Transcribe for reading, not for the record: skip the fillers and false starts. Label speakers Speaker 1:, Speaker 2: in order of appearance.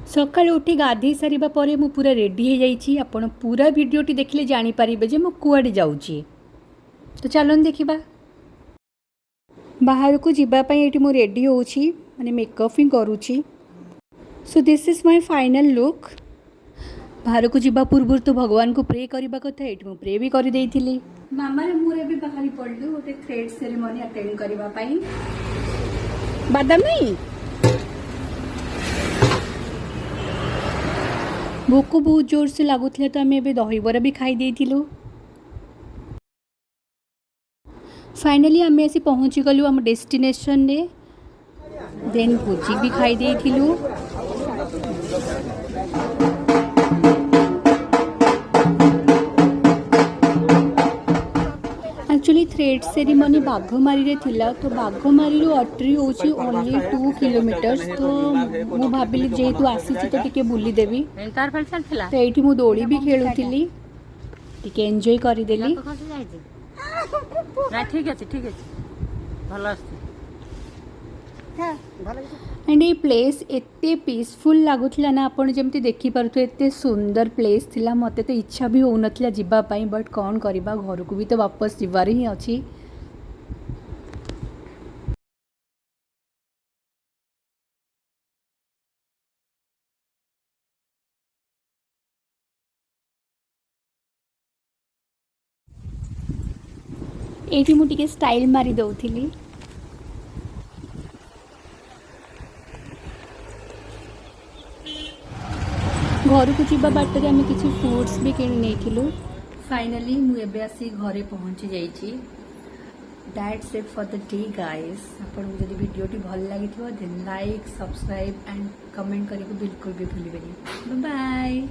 Speaker 1: सकाळु उठी गाधे सारिबा परे मु पूरा रेडी हो जाइछि। आपण पूरा वीडियोटी देखले जानि पारिबे जे मु कुआडे जाउछि। तो चलन देखिबा। बाहर को जिबा पई एटी मु रेडी होउछि, माने मेकअप ही करूछि। So this is my final look. बाहर को जिबा पूर्व तो भगवान को प्रे करबा कथा एटी मु प्रे भी करि देइथिली। मामा रे मुरे भी बाहरी पड़लु ओटे थ्रेड सेरेमनी अटेंड करबा पई। बादाम नहीं भोक बहुत जोर से लगुला तो आम ए दहीबरा भी खाई देइथिलु। फाइनली आम आसी पहुँची गलु आम डेस्टिनेशन रे। देन भोजी भी खाई देइथिलु। एक्चुअली थ्रेड सेरेमनी बाघमारी रे थिला, तो बाघमारी रो अट्री होची ओनली 2 किलोमीटर्स। तो मु भाबिली जेहेतु आसीची तो टिके बुली देवी, तो एठी मु दोड़ी भी खेलुथिली, टिके एन्जॉय करि देली।
Speaker 2: ना ठीक अछि भलो अछि।
Speaker 1: एंड ये प्लेस एते पीसफुल लगुला ना, आपण जेमती देखि परथु एते सुंदर प्लेस थिला। मते तो इच्छा भी होउनथला जिबा पई, बट कोन करबा घर को भी तो वापस जिबार ही अछि। एठी मु टिके स्टाइल मारी दउथिली। घर को जीवा बाटर आम किसी फ्रूट्स भी किणी नहीं। फाइनली मुझे आसी घरे पहुँची जाइए। That's it for the day guys. आपको जब वीडियोटी भल लगी then like subscribe and comment करके बिल्कुल भी भूलिए। Bye bye.